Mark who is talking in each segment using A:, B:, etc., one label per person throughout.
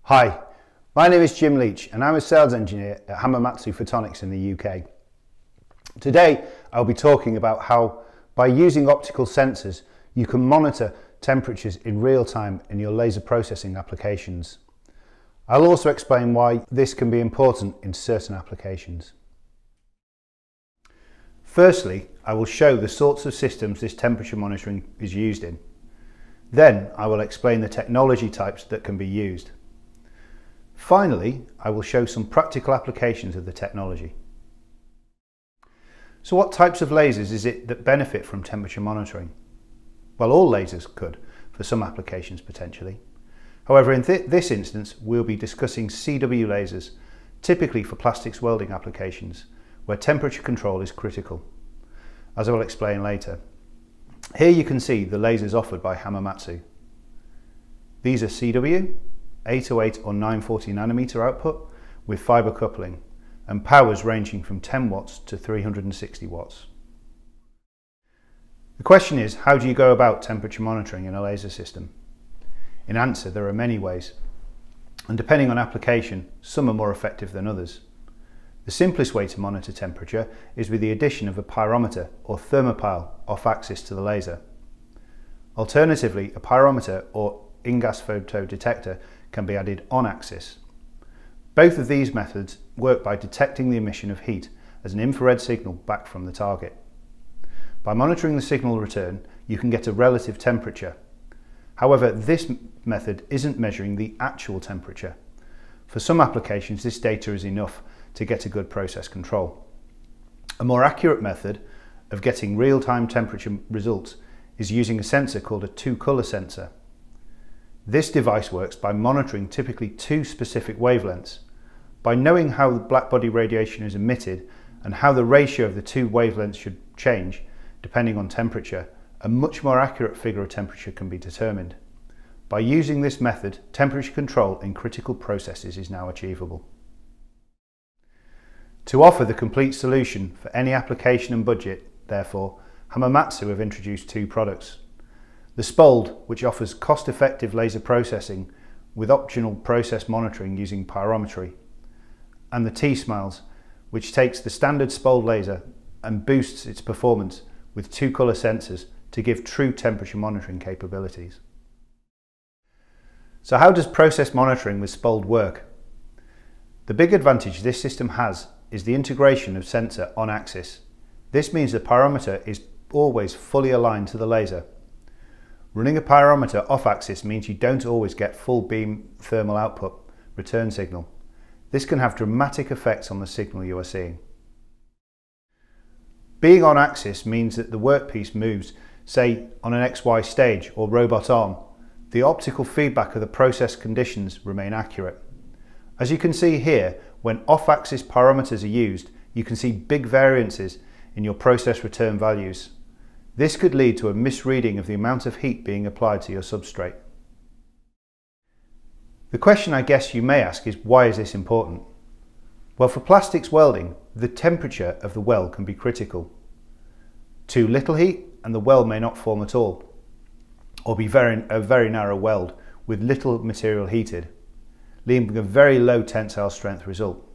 A: Hi, my name is Jim Leach and I'm a sales engineer at Hamamatsu Photonics in the UK. Today I'll be talking about how, by using optical sensors, you can monitor temperatures in real time in your laser processing applications. I'll also explain why this can be important in certain applications. Firstly, I will show the sorts of systems this temperature monitoring is used in. Then I will explain the technology types that can be used. Finally, I will show some practical applications of the technology. So what types of lasers is it that benefit from temperature monitoring? Well, all lasers could, for some applications potentially. However, in this instance, we'll be discussing CW lasers, typically for plastics welding applications, where temperature control is critical, as I will explain later. Here you can see the lasers offered by Hamamatsu. These are CW, 808 or 940 nanometer output with fiber coupling and powers ranging from 10 watts to 360 watts. The question is, how do you go about temperature monitoring in a laser system? In answer, there are many ways, and depending on application, some are more effective than others. The simplest way to monitor temperature is with the addition of a pyrometer or thermopile off-axis to the laser. Alternatively, a pyrometer or in-gas photo detector can be added on-axis. Both of these methods work by detecting the emission of heat as an infrared signal back from the target. By monitoring the signal return, you can get a relative temperature. However, this method isn't measuring the actual temperature. For some applications, this data is enough to get a good process control. A more accurate method of getting real-time temperature results is using a sensor called a two-color sensor. This device works by monitoring typically two specific wavelengths. By knowing how the blackbody radiation is emitted and how the ratio of the two wavelengths should change depending on temperature, a much more accurate figure of temperature can be determined. By using this method, temperature control in critical processes is now achievable. To offer the complete solution for any application and budget, therefore, Hamamatsu have introduced two products. The SPOLD, which offers cost-effective laser processing with optional process monitoring using pyrometry, and the T-Smiles, which takes the standard SPOLD laser and boosts its performance with two-color sensors to give true temperature monitoring capabilities. So how does process monitoring with SPOLD work? The big advantage this system has is the integration of sensor on axis. This means the pyrometer is always fully aligned to the laser. Running a pyrometer off axis means you don't always get full beam thermal output return signal. This can have dramatic effects on the signal you are seeing. Being on axis means that the workpiece moves, say, on an XY stage or robot arm. The optical feedback of the process conditions remain accurate. As you can see here, when off-axis pyrometers are used, you can see big variances in your process return values. This could lead to a misreading of the amount of heat being applied to your substrate. The question I guess you may ask is, why is this important? Well, for plastics welding, the temperature of the weld can be critical. Too little heat and the weld may not form at all, or be a very narrow weld with little material heated, leaving a very low tensile strength result.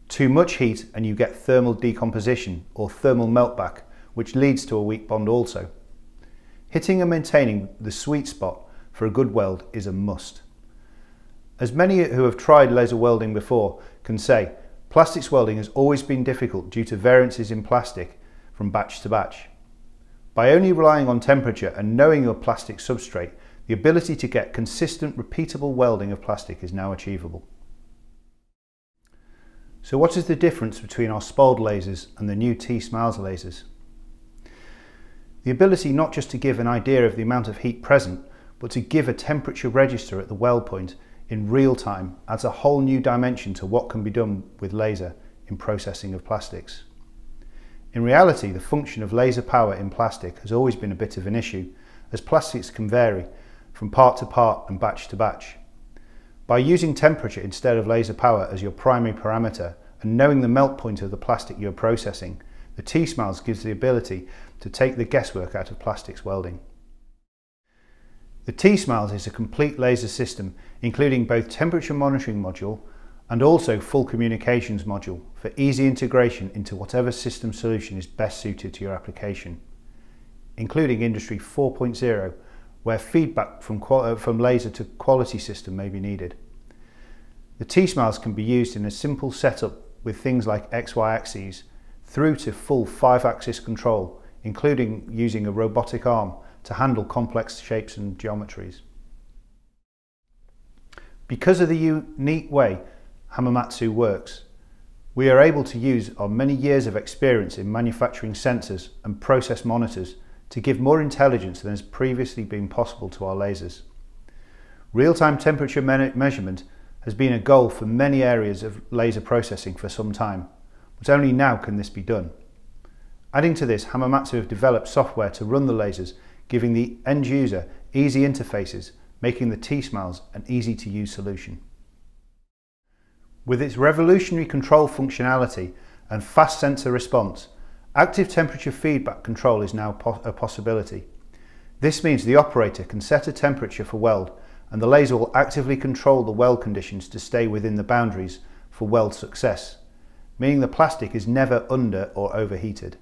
A: Too much heat and you get thermal decomposition or thermal meltback, which leads to a weak bond also. Hitting and maintaining the sweet spot for a good weld is a must. As many who have tried laser welding before can say, plastics welding has always been difficult due to variances in plastic from batch to batch. By only relying on temperature and knowing your plastic substrate, the ability to get consistent, repeatable welding of plastic is now achievable. So what is the difference between our SPOLD lasers and the new T-Smiles lasers? The ability not just to give an idea of the amount of heat present, but to give a temperature register at the weld point in real time adds a whole new dimension to what can be done with laser in processing of plastics. In reality, the function of laser power in plastic has always been a bit of an issue, as plastics can vary from part to part and batch to batch. By using temperature instead of laser power as your primary parameter and knowing the melt point of the plastic you are processing, the T-Smiles gives the ability to take the guesswork out of plastics welding. The T-SMILES is a complete laser system including both temperature monitoring module and also full communications module for easy integration into whatever system solution is best suited to your application, including Industry 4.0 where feedback from laser to quality system may be needed. The T-SMILES can be used in a simple setup with things like XY axes through to full 5-axis control, including using a robotic arm to handle complex shapes and geometries. Because of the unique way Hamamatsu works, we are able to use our many years of experience in manufacturing sensors and process monitors to give more intelligence than has previously been possible to our lasers. Real-time temperature measurement has been a goal for many areas of laser processing for some time, but only now can this be done. Adding to this, Hamamatsu have developed software to run the lasers, giving the end user easy interfaces, making the T-SMILES an easy to use solution. With its revolutionary control functionality and fast sensor response, active temperature feedback control is now a possibility. This means the operator can set a temperature for weld and the laser will actively control the weld conditions to stay within the boundaries for weld success, meaning the plastic is never under or overheated.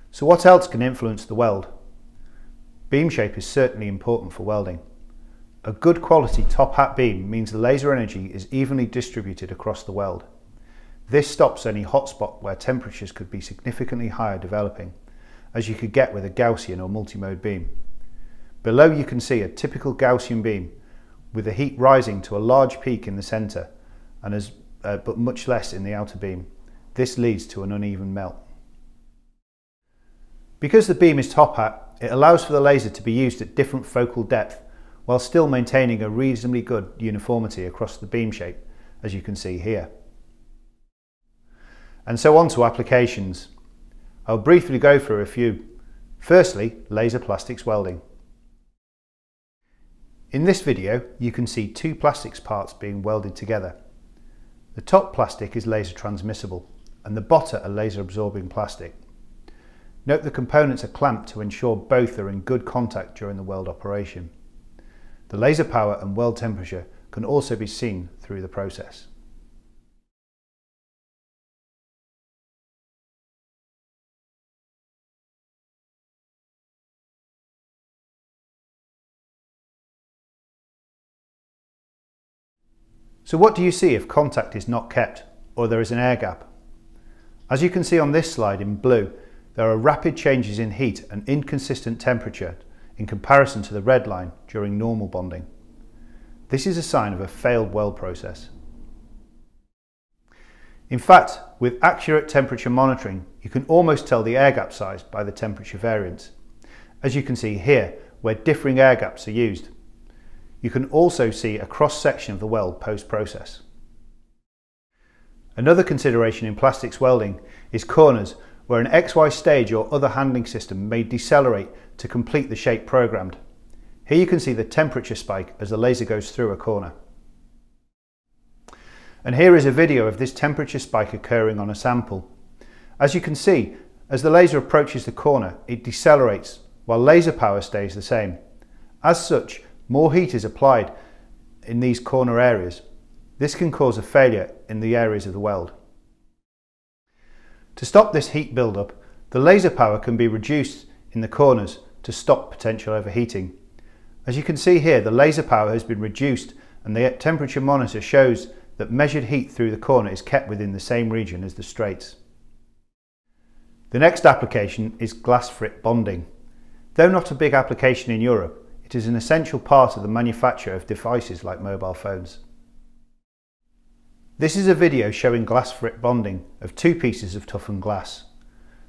A: So what else can influence the weld? Beam shape is certainly important for welding. A good quality top hat beam means the laser energy is evenly distributed across the weld. This stops any hotspot where temperatures could be significantly higher developing, as you could get with a Gaussian or multimode beam. Below you can see a typical Gaussian beam with the heat rising to a large peak in the centre and but much less in the outer beam. This leads to an uneven melt. Because the beam is top hat, it allows for the laser to be used at different focal depth while still maintaining a reasonably good uniformity across the beam shape, as you can see here. And so on to applications. I'll briefly go through a few. Firstly, laser plastics welding. In this video, you can see two plastics parts being welded together. The top plastic is laser transmissible and the bottom a laser absorbing plastic. Note the components are clamped to ensure both are in good contact during the weld operation. The laser power and weld temperature can also be seen through the process. So what do you see if contact is not kept or there is an air gap? As you can see on this slide in blue, there are rapid changes in heat and inconsistent temperature in comparison to the red line during normal bonding. This is a sign of a failed weld process. In fact, with accurate temperature monitoring, you can almost tell the air gap size by the temperature variance, as you can see here where differing air gaps are used. You can also see a cross-section of the weld post-process. Another consideration in plastics welding is corners where an XY stage or other handling system may decelerate to complete the shape programmed. Here you can see the temperature spike as the laser goes through a corner. And here is a video of this temperature spike occurring on a sample. As you can see, as the laser approaches the corner, it decelerates while laser power stays the same. As such, more heat is applied in these corner areas. This can cause a failure in the areas of the weld. To stop this heat buildup, the laser power can be reduced in the corners to stop potential overheating. As you can see here, the laser power has been reduced and the temperature monitor shows that measured heat through the corner is kept within the same region as the straights. The next application is glass frit bonding. Though not a big application in Europe, it is an essential part of the manufacture of devices like mobile phones. This is a video showing glass frit bonding of two pieces of toughened glass.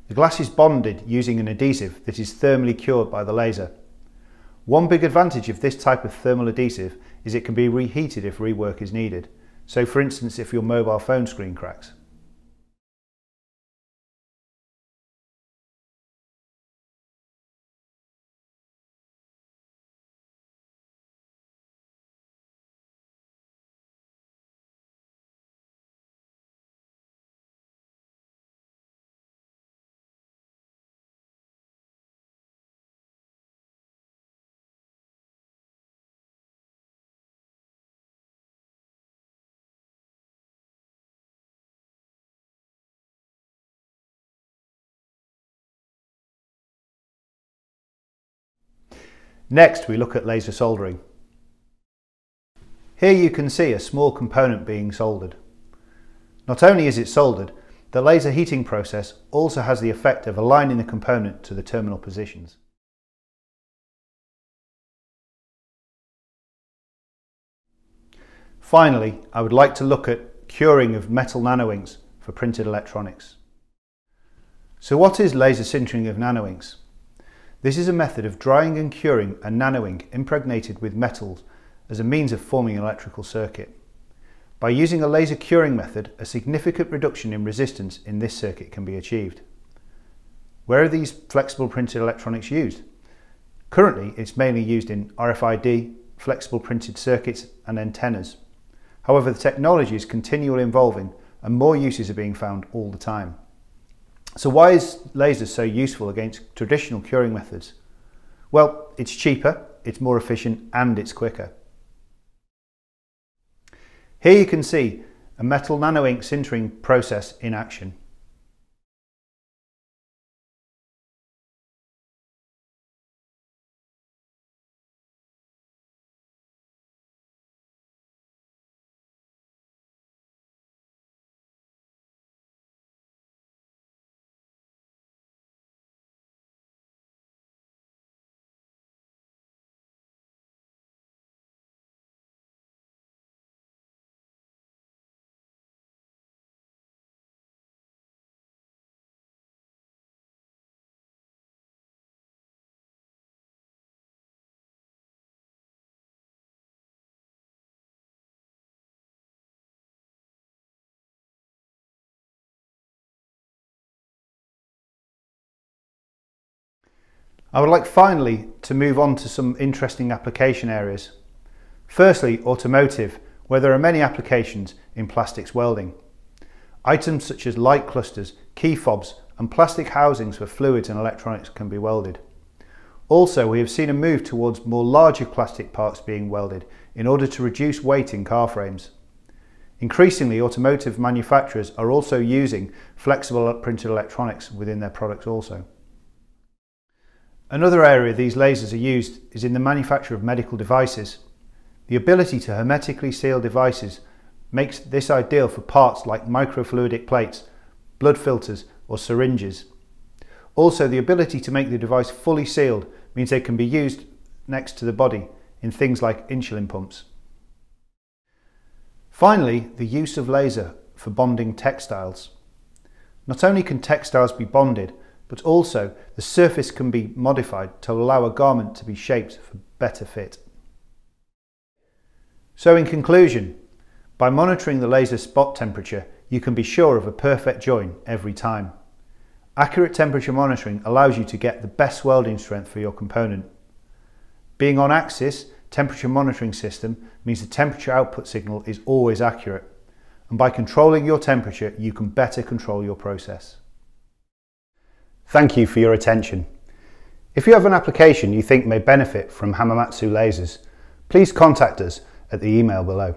A: The glass is bonded using an adhesive that is thermally cured by the laser. One big advantage of this type of thermal adhesive is it can be reheated if rework is needed. So for instance, if your mobile phone screen cracks. Next, we look at laser soldering. Here you can see a small component being soldered. Not only is it soldered, the laser heating process also has the effect of aligning the component to the terminal positions. Finally, I would like to look at curing of metal nanoinks for printed electronics. So what is laser sintering of nanoinks? This is a method of drying and curing a nanoink impregnated with metals as a means of forming an electrical circuit. By using a laser curing method, a significant reduction in resistance in this circuit can be achieved. Where are these flexible printed electronics used? Currently, it's mainly used in RFID, flexible printed circuits and antennas. However, the technology is continually evolving and more uses are being found all the time. So why is laser so useful against traditional curing methods? Well, it's cheaper, it's more efficient and it's quicker. Here you can see a metal nanoink sintering process in action. I would like finally to move on to some interesting application areas. Firstly, automotive, where there are many applications in plastics welding. Items such as light clusters, key fobs and plastic housings for fluids and electronics can be welded. Also, we have seen a move towards more larger plastic parts being welded in order to reduce weight in car frames. Increasingly, automotive manufacturers are also using flexible printed electronics within their products also. Another area these lasers are used is in the manufacture of medical devices. The ability to hermetically seal devices makes this ideal for parts like microfluidic plates, blood filters or syringes. Also, the ability to make the device fully sealed means they can be used next to the body in things like insulin pumps. Finally, the use of laser for bonding textiles. Not only can textiles be bonded, but also the surface can be modified to allow a garment to be shaped for better fit. So in conclusion, by monitoring the laser spot temperature, you can be sure of a perfect join every time. Accurate temperature monitoring allows you to get the best welding strength for your component. Being on axis, temperature monitoring system means the temperature output signal is always accurate. And by controlling your temperature, you can better control your process. Thank you for your attention. If you have an application you think may benefit from Hamamatsu lasers, please contact us at the email below.